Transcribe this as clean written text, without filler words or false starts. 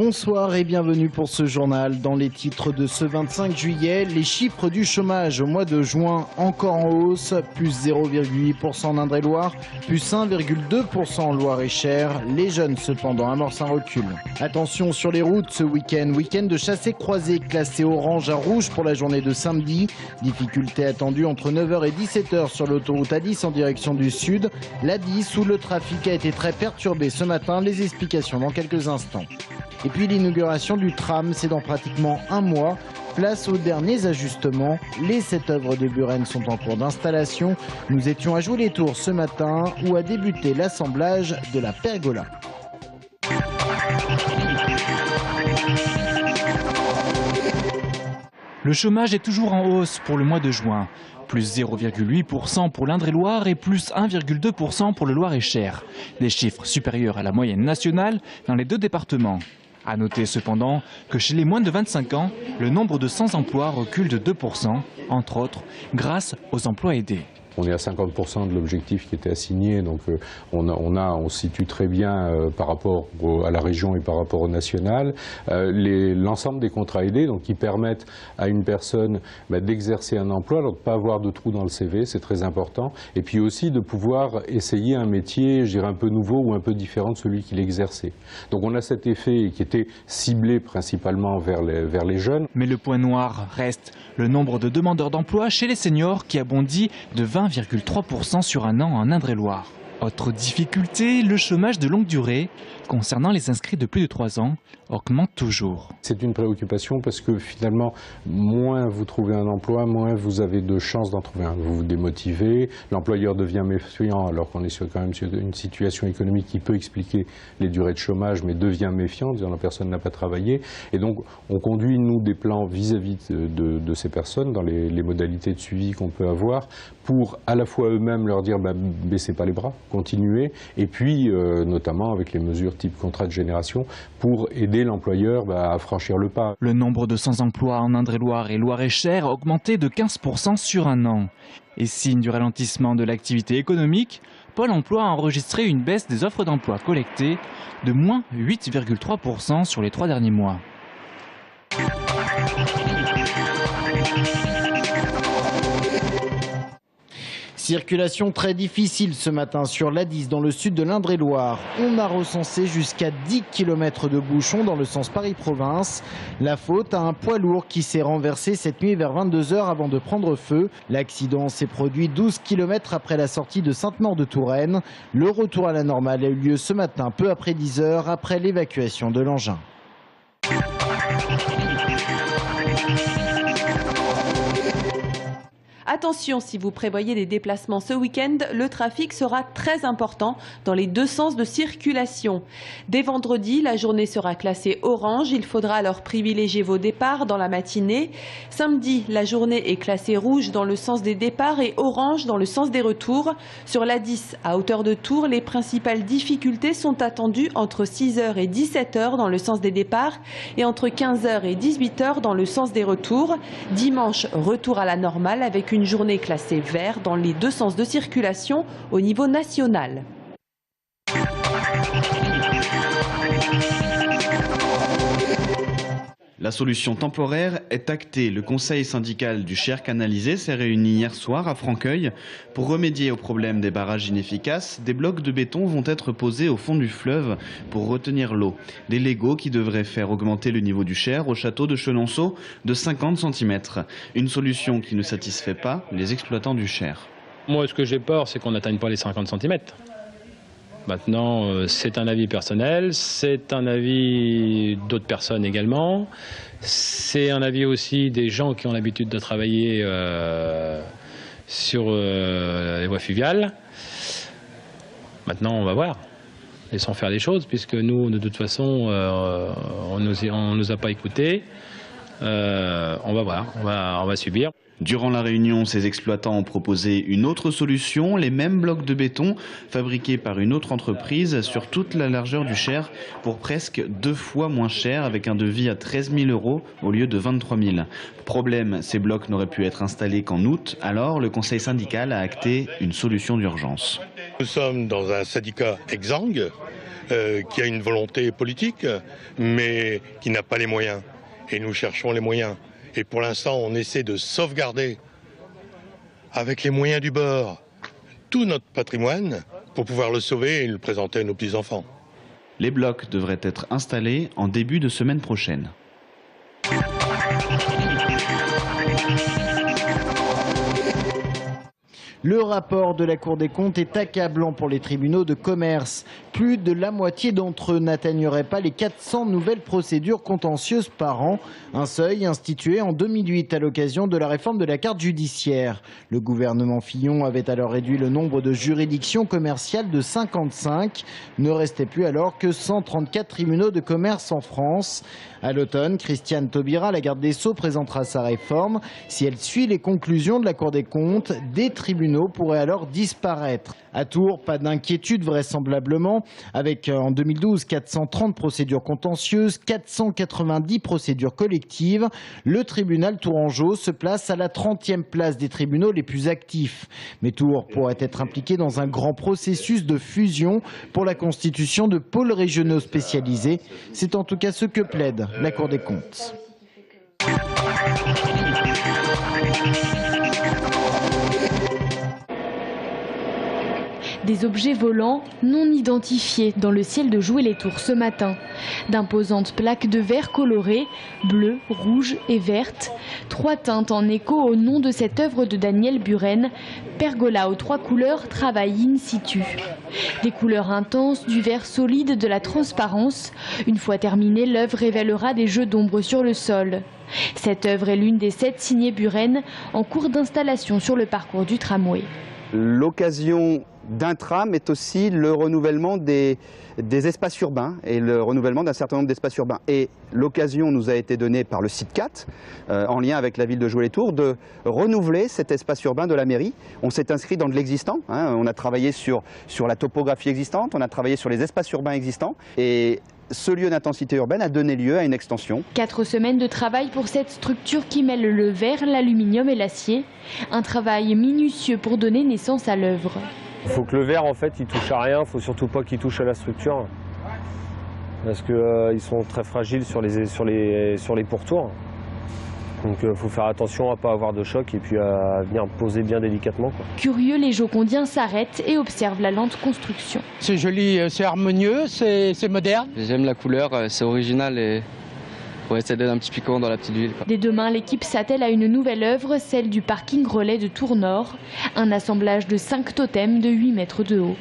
Bonsoir et bienvenue pour ce journal. Dans les titres de ce 25 juillet, les chiffres du chômage au mois de juin encore en hausse, plus 0,8% en Indre-et-Loire, plus 1,2% en Loire-et-Cher. Les jeunes cependant amorcent un recul. Attention sur les routes ce week-end de chassés-croisés classé orange à rouge pour la journée de samedi. Difficultés attendues entre 9h et 17h sur l'autoroute A10 en direction du sud. L'A10 où le trafic a été très perturbé ce matin. Les explications dans quelques instants. Et puis l'inauguration du tram, c'est dans pratiquement un mois. Place aux derniers ajustements. Les 7 œuvres de Buren sont en cours d'installation. Nous étions à Jouer-les-Tours ce matin où a débuté l'assemblage de la pergola. Le chômage est toujours en hausse pour le mois de juin. Plus 0,8% pour l'Indre-et-Loire et plus 1,2% pour le Loir-et-Cher. Des chiffres supérieurs à la moyenne nationale dans les deux départements. À noter cependant que chez les moins de 25 ans, le nombre de sans-emploi recule de 2%, entre autres grâce aux emplois aidés. On est à 50% de l'objectif qui était assigné, donc on se situe très bien par rapport à la région et par rapport au national. L'ensemble des contrats aidés donc, qui permettent à une personne d'exercer un emploi, alors de ne pas avoir de trou dans le CV, c'est très important, et puis aussi de pouvoir essayer un métier, je dirais, un peu nouveau ou un peu différent de celui qu'il exerçait. Donc on a cet effet qui était ciblé principalement vers les jeunes. Mais le point noir reste le nombre de demandeurs d'emploi chez les seniors qui a bondi de 20,3% sur un an en Indre-et-Loire. Autre difficulté, le chômage de longue durée, concernant les inscrits de plus de 3 ans, augmente toujours. C'est une préoccupation parce que finalement, moins vous trouvez un emploi, moins vous avez de chances d'en trouver un. Vous vous démotivez, l'employeur devient méfiant alors qu'on est quand même sur une situation économique qui peut expliquer les durées de chômage, mais devient méfiant, disant la personne n'a pas travaillé. Et donc on conduit, nous, des plans vis-à-vis de ces personnes, dans les modalités de suivi qu'on peut avoir, pour à la fois eux-mêmes leur dire baissez pas les bras, continuez, et puis notamment avec les mesures type contrat de génération, pour aider l'employeur à franchir le pas. Le nombre de sans-emploi en Indre-et-Loire et Loire-et-Cher a augmenté de 15% sur un an. Et signe du ralentissement de l'activité économique, Pôle emploi a enregistré une baisse des offres d'emploi collectées de moins 8,3% sur les 3 derniers mois. Circulation très difficile ce matin sur l'A10 dans le sud de l'Indre-et-Loire. On a recensé jusqu'à 10 km de bouchons dans le sens Paris-Province. La faute à un poids lourd qui s'est renversé cette nuit vers 22 h avant de prendre feu. L'accident s'est produit 12 km après la sortie de Sainte-Maure-de-Touraine. Le retour à la normale a eu lieu ce matin peu après 10 h après l'évacuation de l'engin. Attention, si vous prévoyez des déplacements ce week-end, le trafic sera très important dans les deux sens de circulation. Dès vendredi, la journée sera classée orange. Il faudra alors privilégier vos départs dans la matinée. Samedi, la journée est classée rouge dans le sens des départs et orange dans le sens des retours. Sur l'A10, à hauteur de Tours, les principales difficultés sont attendues entre 6 h et 17 h dans le sens des départs et entre 15 h et 18 h dans le sens des retours. Dimanche, retour à la normale avec une journée classée vert dans les deux sens de circulation au niveau national. La solution temporaire est actée. Le conseil syndical du Cher canalisé s'est réuni hier soir à Franqueuil. Pour remédier au problème des barrages inefficaces, des blocs de béton vont être posés au fond du fleuve pour retenir l'eau. Des Legos qui devraient faire augmenter le niveau du Cher au château de Chenonceau de 50 cm. Une solution qui ne satisfait pas les exploitants du Cher. Moi, ce que j'ai peur, c'est qu'on n'atteigne pas les 50 cm. Maintenant, c'est un avis personnel, c'est un avis d'autres personnes également, c'est un avis aussi des gens qui ont l'habitude de travailler sur les voies fluviales. Maintenant, on va voir, laissons faire les choses, puisque nous, de toute façon, on ne nous a pas écoutés. On va voir, on va subir. Durant la réunion, ces exploitants ont proposé une autre solution, les mêmes blocs de béton fabriqués par une autre entreprise sur toute la largeur du Cher pour presque 2 fois moins cher avec un devis à 13 000 € au lieu de 23 000. Problème, ces blocs n'auraient pu être installés qu'en août, alors le conseil syndical a acté une solution d'urgence. Nous sommes dans un syndicat exsangue qui a une volonté politique, mais qui n'a pas les moyens. Et nous cherchons les moyens. Et pour l'instant, on essaie de sauvegarder, avec les moyens du bord, tout notre patrimoine pour pouvoir le sauver et le présenter à nos petits-enfants. Les blocs devraient être installés en début de semaine prochaine. Le rapport de la Cour des comptes est accablant pour les tribunaux de commerce. Plus de la moitié d'entre eux n'atteigneraient pas les 400 nouvelles procédures contentieuses par an, un seuil institué en 2008 à l'occasion de la réforme de la carte judiciaire. Le gouvernement Fillon avait alors réduit le nombre de juridictions commerciales de 55. Ne restait plus alors que 134 tribunaux de commerce en France. À l'automne, Christiane Taubira, la garde des Sceaux, présentera sa réforme. Si elle suit les conclusions de la Cour des comptes, des tribunaux pourraient alors disparaître. À Tours, pas d'inquiétude vraisemblablement, avec en 2012 430 procédures contentieuses, 490 procédures collectives. Le tribunal tourangeau se place à la 30e place des tribunaux les plus actifs. Mais Tours pourrait être impliqué dans un grand processus de fusion pour la constitution de pôles régionaux spécialisés. C'est en tout cas ce que plaide la Cour des comptes. Des objets volants non identifiés dans le ciel de Joué-les-Tours ce matin. D'imposantes plaques de verre colorées, bleues, rouges et vertes. 3 teintes en écho au nom de cette œuvre de Daniel Buren. Pergola aux 3 couleurs travaille in situ. Des couleurs intenses, du vert solide, de la transparence. Une fois terminée, l'œuvre révélera des jeux d'ombre sur le sol. Cette œuvre est l'une des 7 signées Buren en cours d'installation sur le parcours du tramway. L'occasion d'un tram est aussi le renouvellement des espaces urbains et le renouvellement d'un certain nombre d'espaces urbains. Et l'occasion nous a été donnée par le SITCAT, en lien avec la ville de Joué-les-Tours, de renouveler cet espace urbain de la mairie. On s'est inscrit dans de l'existant, on a travaillé sur la topographie existante, on a travaillé sur les espaces urbains existants. Et ce lieu d'intensité urbaine a donné lieu à une extension. 4 semaines de travail pour cette structure qui mêle le verre, l'aluminium et l'acier. Un travail minutieux pour donner naissance à l'œuvre. Il faut que le verre, en fait, il touche à rien. Il ne faut surtout pas qu'il touche à la structure. Parce qu'ils sont très fragiles sur les pourtours. Donc il faut faire attention à ne pas avoir de choc et puis à venir poser bien délicatement, quoi. Curieux, les Jocondiens s'arrêtent et observent la lente construction. C'est joli, c'est harmonieux, c'est moderne. J'aime la couleur, c'est original et ouais, ça donne un petit piquant dans la petite ville, quoi. Dès demain, l'équipe s'attelle à une nouvelle œuvre, celle du parking relais de Tours-Nord. Un assemblage de 5 totems de 8 mètres de haut.